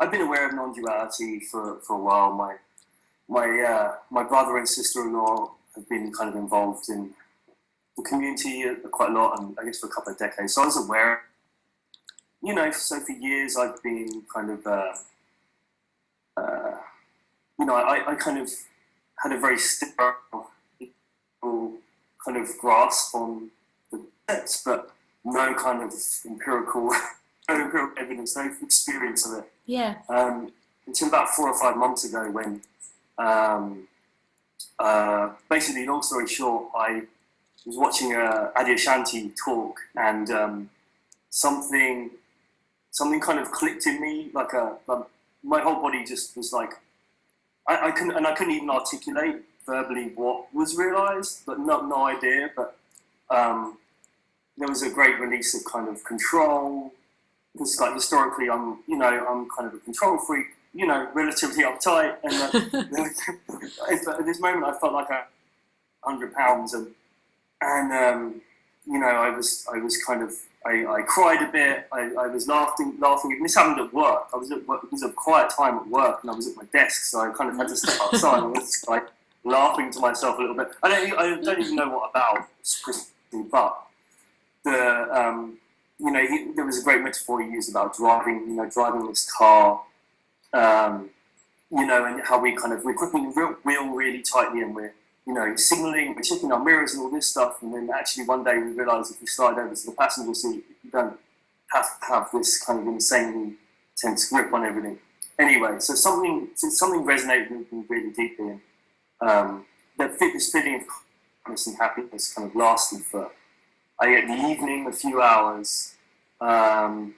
I've been aware of non-duality for a while. My brother and sister-in-law have been kind of involved in the community quite a lot, and I guess for a couple of decades. So I was aware. So for years I've been kind of, I kind of had a very sterile kind of grasp on the text, but no kind of empirical evidence, no experience of it. Yeah. Until about 4 or 5 months ago, when basically, long story short, I was watching Adi Ashanti talk, and something kind of clicked in me, like my whole body just was like, I couldn't even articulate verbally what was realised, but no idea. But there was a great release of kind of control, because like historically I'm kind of a control freak, relatively uptight, and at this moment I felt like 100 pounds, and I was kind of, I cried a bit. I was laughing. And this happened at work. I was at work. It was a quiet time at work, and I was at my desk, so I kind of had to step outside. I was like laughing to myself a little bit. I don't even know what about, but there was a great metaphor he used about driving this car, and how we're gripping the wheel really tightly, and we're signalling, we're checking our mirrors and all this stuff, and then actually one day we realise if we slide over to the passenger seat, you don't have to have this kind of insanely tense grip on everything. Anyway, so something resonated with me really deeply, and this feeling of calmness and happiness kind of lasted for, in the evening, a few hours, and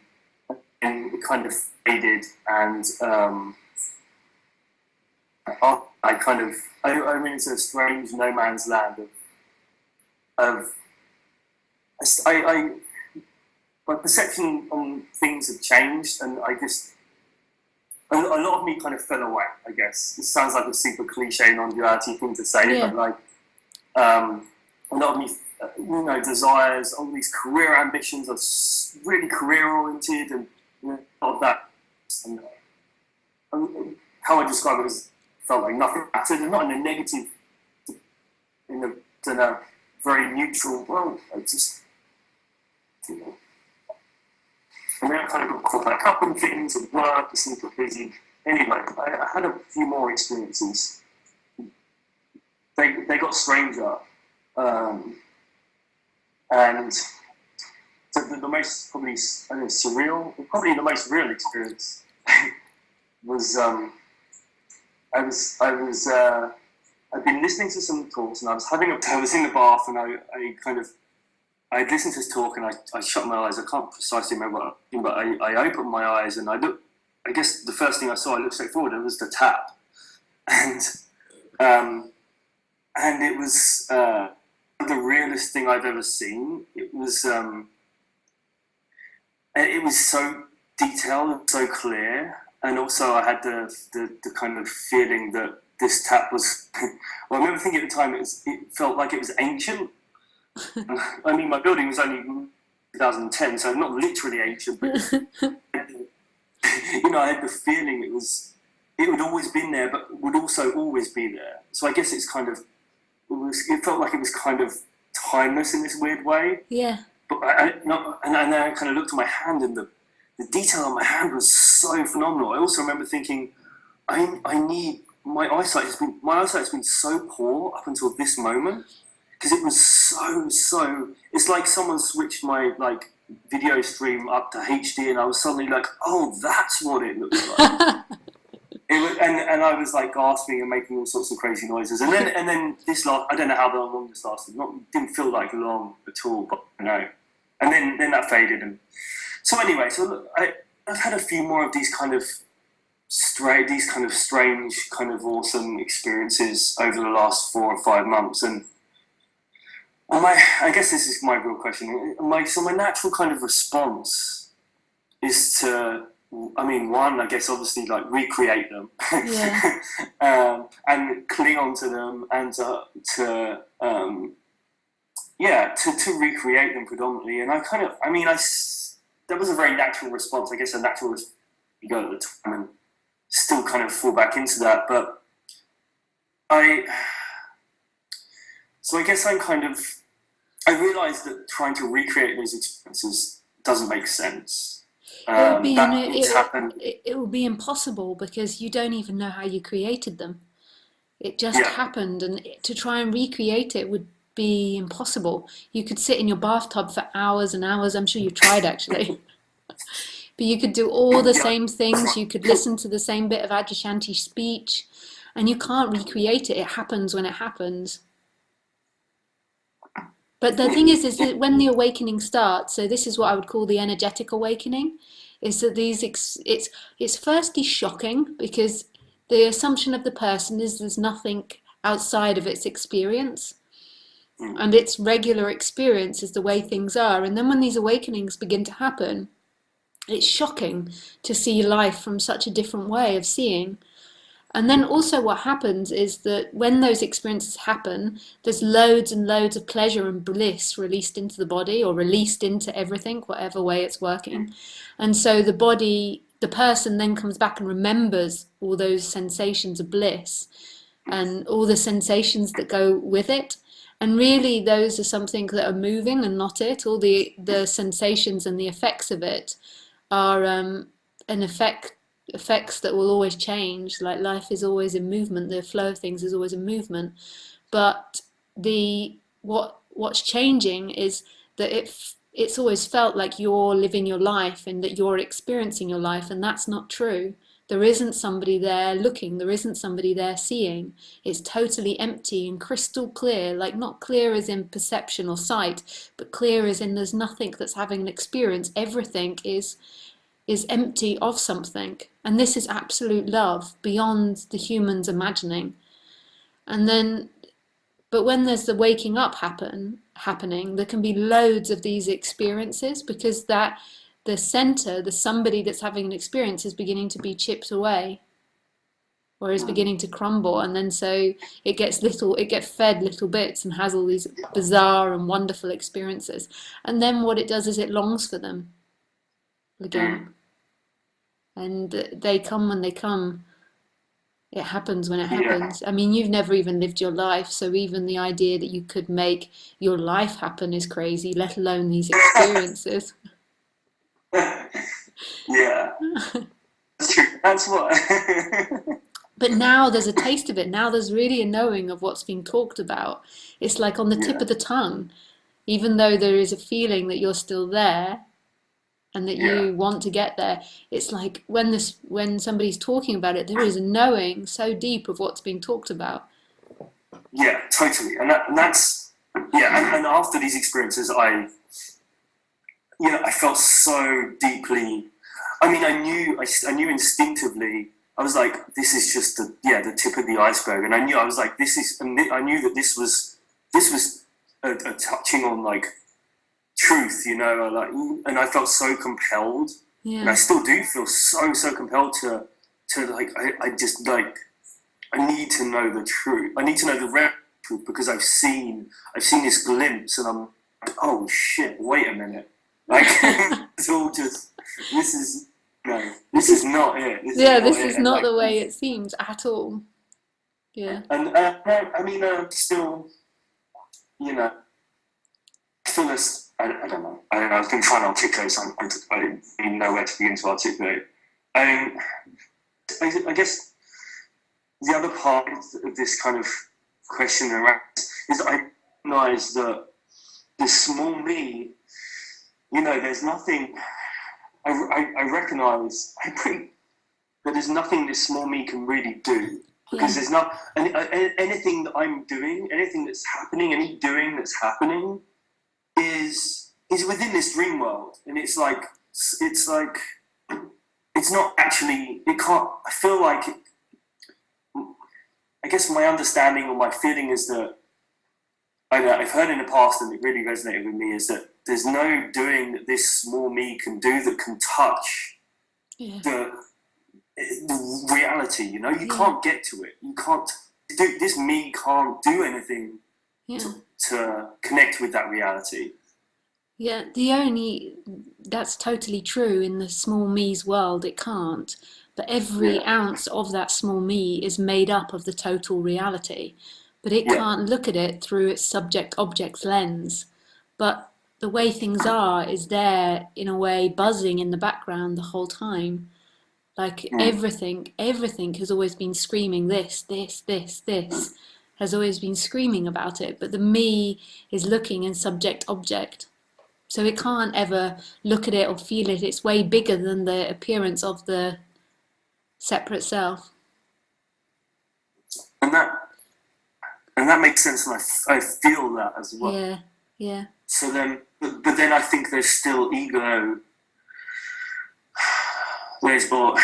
it kind of faded, and I went into a strange no man's land my perception on things have changed, and I just, a lot of me kind of fell away, I guess. It sounds like a super cliche non-duality thing to say, yeah. but like, a lot of me, desires, all these career ambitions are really career-oriented, and a lot of that, and how I describe it is, felt like nothing mattered, and not in a negative, in a very neutral, well, I just, and then I kind of got caught back up in things and work, just super busy. Anyway, I had a few more experiences. They got stranger, and the most probably, I don't know, surreal, probably the most real experience was, I'd been listening to some talks, and I was in the bath, and I'd listened to his talk, and I shut my eyes. I can't precisely remember what I was doing, but I opened my eyes, and I guess the first thing I saw, I looked straight forward, it was the tap. And it was the realest thing I've ever seen. It was so detailed and so clear. And also I had the kind of feeling that this tap was, well, I remember thinking at the time, it felt like it was ancient. I mean, my building was only 2010, so not literally ancient, but I had the feeling it would always been there, but would also always be there. So I guess it's kind of, it felt like it was kind of timeless in this weird way. Yeah. But and then I kind of looked at my hand, and the detail on my hand was so phenomenal. I also remember thinking, my eyesight has been so poor up until this moment, because it was so. It's like someone switched my video stream up to HD, and I was suddenly like, oh, that's what it looks like. And I was like gasping and making all sorts of crazy noises. And then this last, I don't know how long this lasted. Didn't feel like long at all, but And then that faded, and so anyway, look, I've had a few more of these kind of strange, kind of awesome experiences over the last 4 or 5 months, and I guess this is my real question. My natural kind of response is to, one, I guess obviously recreate them, yeah. and cling on to them, and to recreate them predominantly. And that was a very natural response, I guess, a natural ego at the time, and still kind of fall back into that. But so I guess I realised that trying to recreate those experiences doesn't make sense. It will be impossible because you don't even know how you created them. It just happened, and to try and recreate it would be impossible. You could sit in your bathtub for hours and hours. I'm sure you've tried, actually. But you could do all the same things. You could listen to the same bit of Adyashanti speech, and you can't recreate it. It happens when it happens. But the thing is that when the awakening starts, so this is what I would call the energetic awakening, is that it's firstly shocking because the assumption of the person is there's nothing outside of its experience, and its regular experience is the way things are. And then when these awakenings begin to happen, it's shocking to see life from such a different way of seeing. And then also what happens is that when those experiences happen, there's loads and loads of pleasure and bliss released into the body, or released into everything, whatever way it's working. And so the person then comes back and remembers all those sensations of bliss and all the sensations that go with it. And really those are something that are moving and not it. All the sensations and the effects of it are effects that will always change. Like life is always in movement, the flow of things is always in movement. But what's changing is that it's always felt like you're living your life and that you're experiencing your life, and that's not true. There isn't somebody there looking, there isn't somebody there seeing. It's totally empty and crystal clear, like not clear as in perception or sight, but clear as in there's nothing that's having an experience. Everything is empty of something. And this is absolute love beyond the human's imagining. And then, but when there's the waking up happening, there can be loads of these experiences because that the center, the somebody that's having an experience is beginning to be chipped away or is beginning to crumble. And then so it gets fed little bits and has all these bizarre and wonderful experiences. And then what it does is it longs for them again. And they come when they come. It happens when it happens. I mean, you've never even lived your life, so even the idea that you could make your life happen is crazy, let alone these experiences. Yeah. That's what. But now there's a taste of it. Now there's really a knowing of what's being talked about. It's like on the tip of the tongue, even though there is a feeling that you're still there and that you want to get there. It's like when somebody's talking about it, there is a knowing so deep of what's being talked about. Yeah, totally. And that's and after these experiences I felt so deeply. I mean, I knew instinctively. I was like, this is just the tip of the iceberg, and I knew I knew that this was a touching on like truth, and I felt so compelled, and I still do feel so compelled to like I need to know the truth. I need to know the real truth because I've seen this glimpse, and I'm like, oh shit, wait a minute. Like it's all just this is not it. This is not the way it seems at all. Yeah. And I mean, still, still this. I don't know. I was going to try and articulate something. I didn't even know where to begin to articulate. I guess the other part of this kind of question around is that I recognize that the small me. There's nothing. I recognize. I think that there's nothing this small me can really do because there's not anything that I'm doing, anything that's happening, any doing that's happening is within this dream world, and it's not actually. It can't. I feel like. I guess my understanding or my feeling is that. I've heard in the past, and it really resonated with me, is that there's no doing that this small me can do that can touch the reality. You can't get to it. You can't do this. Me can't do anything to connect with that reality. Yeah, that's totally true. In the small me's world, it can't. But every Yeah, ounce of that small me is made up of the total reality. But it yeah, can't look at it through its subject object lens. But the way things are is there in a way buzzing in the background the whole time. Like mm, everything has always been screaming this, has always been screaming about it. But the me is looking in subject object. So it can't ever look at it or feel it. It's way bigger than the appearance of the separate self. and that makes sense, and I feel that as well. Yeah, yeah, So then, but then I think there's still ego. There's or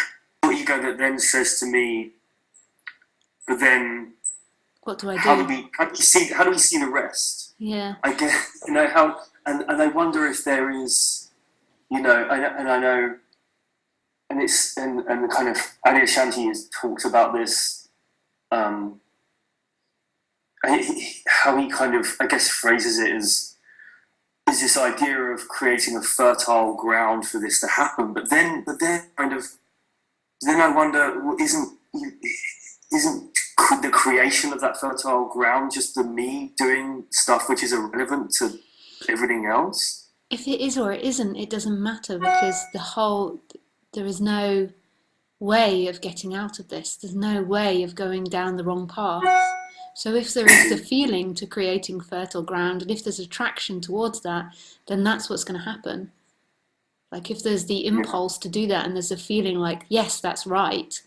ego that then says to me, but then what do I do? how do we see the rest? Yeah, I guess how, and I wonder if there is, and I know, and it's and the kind of Ali Ashanti has talked about this, um, how he kind of, I guess, phrases it as is this idea of creating a fertile ground for this to happen. But then kind of then I wonder, well, isn't the creation of that fertile ground just the me doing stuff which is irrelevant to everything else? if it is or it isn't, it doesn't matter because there is no way of getting out of this. There's no way of going down the wrong path. So if there is the feeling to creating fertile ground, and if there's attraction towards that, then that's what's going to happen. Like if there's the Yeah, impulse to do that and there's a feeling like, yes, that's right,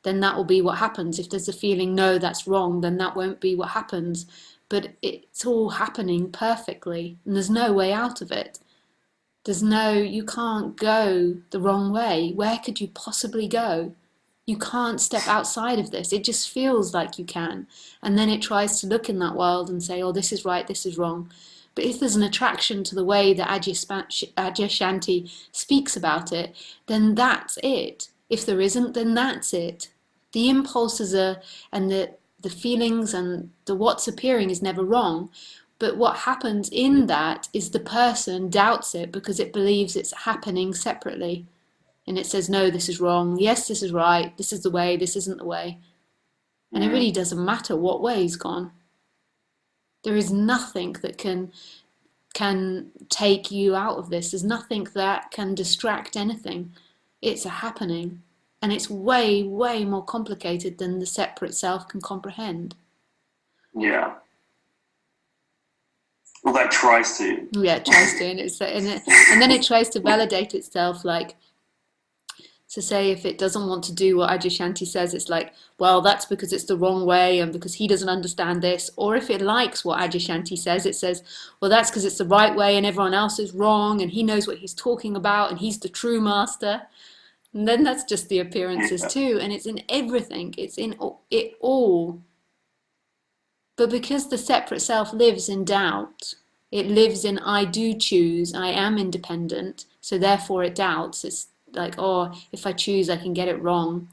then that will be what happens. If there's a feeling, no, that's wrong, then that won't be what happens. But it's all happening perfectly and there's no way out of it. You can't go the wrong way. Where could you possibly go? You can't step outside of this. It just feels like you can. And then it tries to look in that world and say, oh, this is right, this is wrong. But if there's an attraction to the way that Adyashanti speaks about it, then that's it. If there isn't, then that's it. The impulses are, and the feelings and the what's appearing is never wrong. But what happens in that is the person doubts it because it believes it's happening separately. And it says, no, this is wrong. Yes, this is right. This is the way. This isn't the way. And it mm, really doesn't matter what way's gone. There is nothing that can take you out of this. There's nothing that can distract anything. It's a happening. And it's way, way more complicated than the separate self can comprehend. yeah. Well, that tries to. Yeah, it tries to, and then it tries to validate itself, like to say if it doesn't want to do what Adyashanti says, it's like, well, that's because it's the wrong way and because he doesn't understand this. Or if it likes what Adyashanti says, it says, well, that's because it's the right way and everyone else is wrong and he knows what he's talking about and he's the true master. And then that's just the appearances Yeah, too, and it's in everything. It's in it all. But because the separate self lives in doubt, it lives in I do choose, I am independent, so therefore it doubts. It's like, oh, if I choose, I can get it wrong.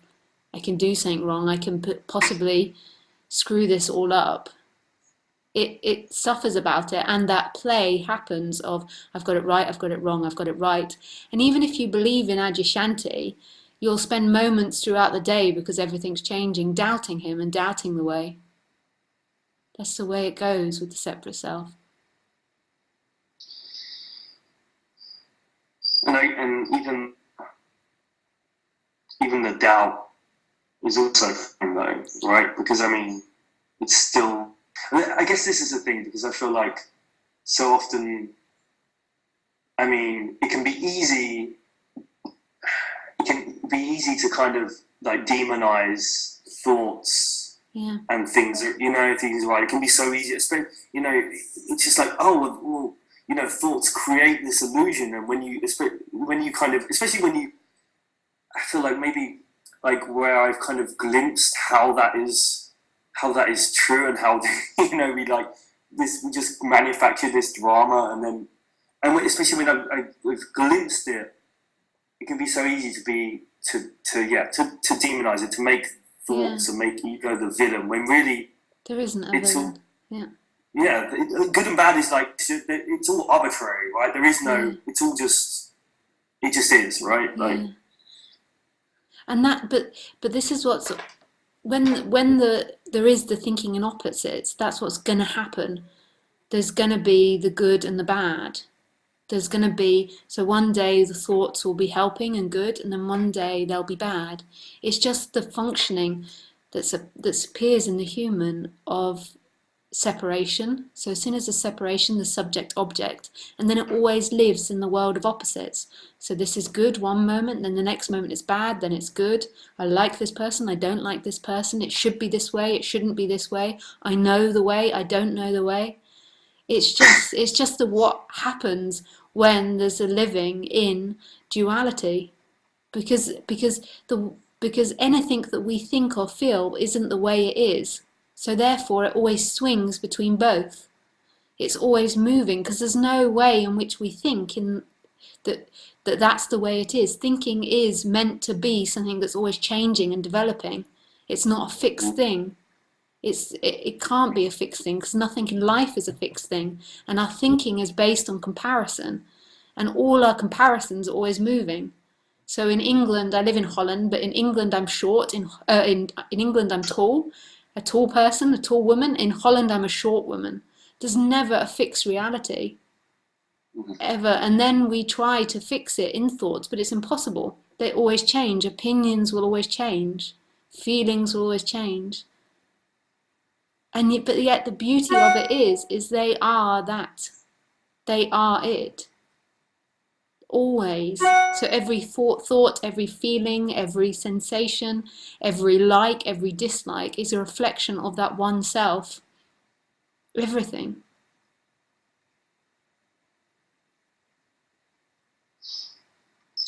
I can do something wrong. I can possibly screw this all up. It suffers about it, and that play happens of I've got it right, I've got it wrong, I've got it right. And even if you believe in Adyashanti, you'll spend moments throughout the day because everything's changing, doubting him and doubting the way. That's the way it goes with the separate self. and even the doubt is also fine though, right? Because I mean, it's still. I guess this is the thing because I feel like so often. I mean, it can be easy. It can be easy to kind of like demonize thoughts Yeah, and things. Things right. It can be so easy. It's just like, oh, well, thoughts create this illusion, and when you kind of, especially when you, I feel like maybe like where I've kind of glimpsed how that is true, and how we like this, we just manufacture this drama, especially when I've glimpsed it, it can be so easy to be to demonize it, to make yeah. thoughts and make ego the villain when really There isn't a it's all villain. Yeah, yeah, good and bad is like it's all arbitrary, right? There is Yeah, no. It's all just it just is, right? Like yeah. And that, but this is what's when there is the thinking in opposites. That's what's going to happen. There's going to be the good and the bad. There's going to be, so one day the thoughts will be helping and good, and then one day they'll be bad. It's just the functioning that appears in the human of separation. So as soon as there's separation, the subject object, and then it always lives in the world of opposites. So this is good one moment, then the next moment it's bad, then it's good. I like this person, I don't like this person. It should be this way, it shouldn't be this way. I know the way, I don't know the way. It's just the what happens when there's a living in duality, because anything that we think or feel isn't the way it is. So therefore it always swings between both. It's always moving because there's no way in which we think in that that's the way it is. Thinking is meant to be something that's always changing and developing. It's not a fixed thing. It can't be a fixed thing because nothing in life is a fixed thing, and our thinking is based on comparison, and all our comparisons are always moving. So in England, I live in Holland, but in England I'm short. In England I'm tall, a tall person, a tall woman. In Holland I'm a short woman. There's never a fixed reality ever, and then we try to fix it in thoughts, but it's impossible. They always change. Opinions will always change. Feelings will always change. And yet, but yet the beauty of it is they are that. They are it. Always. So every thought, every feeling, every sensation, every like, every dislike is a reflection of that one self. Everything.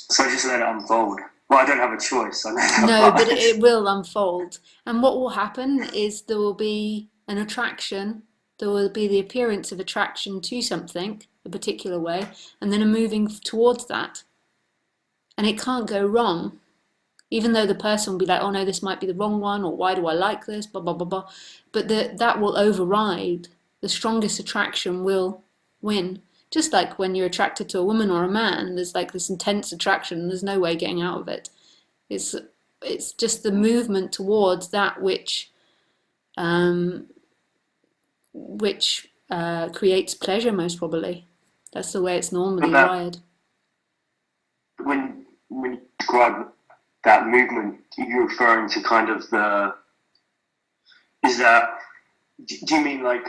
so, I just let it unfold. Well, I don't have a choice. I know that, No, but but it will unfold. And what will happen is there will be an attraction, there will be the appearance of attraction to something, a particular way, and then a moving towards that. And it can't go wrong, even though the person will be like, oh no, this might be the wrong one, or why do I like this, blah, blah, blah, blah. But that will override. The strongest attraction will win. Just like when you're attracted to a woman or a man, there's like this intense attraction, and there's no way getting out of it. It's it's just the movement towards that um, which creates pleasure most probably. That's the way it's normally that wired. when you describe that movement, you're referring to kind of the. Is that? Do you mean like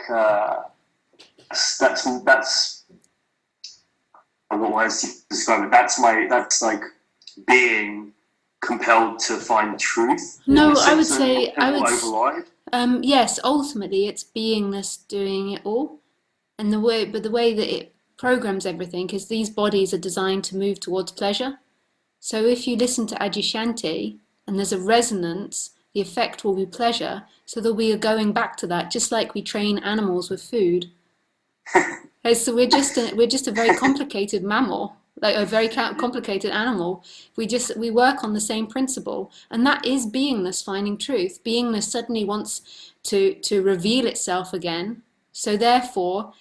that's what words to describe it? That's like being compelled to find truth in No, a I would sense, and say it I will would. override. Yes, ultimately it's beingness doing it all, and the way that it programs everything is these bodies are designed to move towards pleasure. So if you listen to Adyashanti and there's a resonance, the effect will be pleasure. So that we are going back to that, just like we train animals with food. So we're just a very complicated mammal, like a very complicated animal. We work on the same principle, and that is beingness finding truth. Beingness suddenly wants to reveal itself again. So therefore,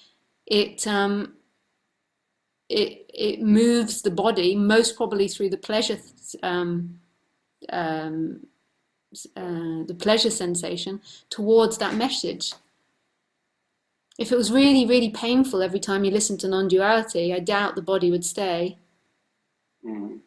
it it moves the body most probably through um, um, the pleasure sensation towards that message. If it was really, really painful every time you listened to non-duality, I doubt the body would stay. Mm.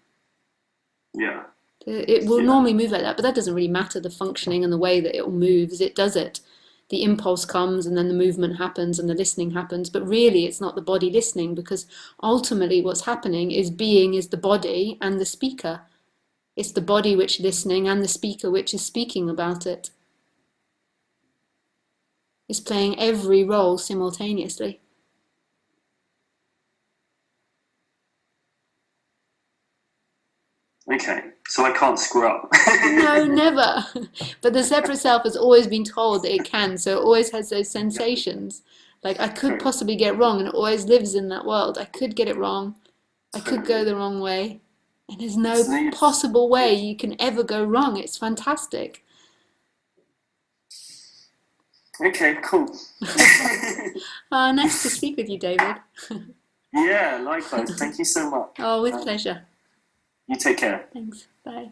Yeah, It will yeah. normally move like that, but that doesn't really matter, the functioning and the way that it moves. It does it. The impulse comes and then the movement happens and the listening happens, but really it's not the body listening, because ultimately what's happening is being is the body and the speaker. It's the body which is listening and the speaker which is speaking about it. It's playing every role simultaneously. Okay, so I can't screw up. No, never. But the separate self has always been told that it can, so it always has those sensations. Like, I could True. possibly get it wrong, and it always lives in that world. I could get it wrong. I could go Totally. the wrong way. And there's It's, no it's, possible way you can ever go wrong. It's fantastic. Okay, cool. Nice to speak with you, David. Yeah, likewise. Thank you so much. Oh, with pleasure. You take care. Thanks. Bye.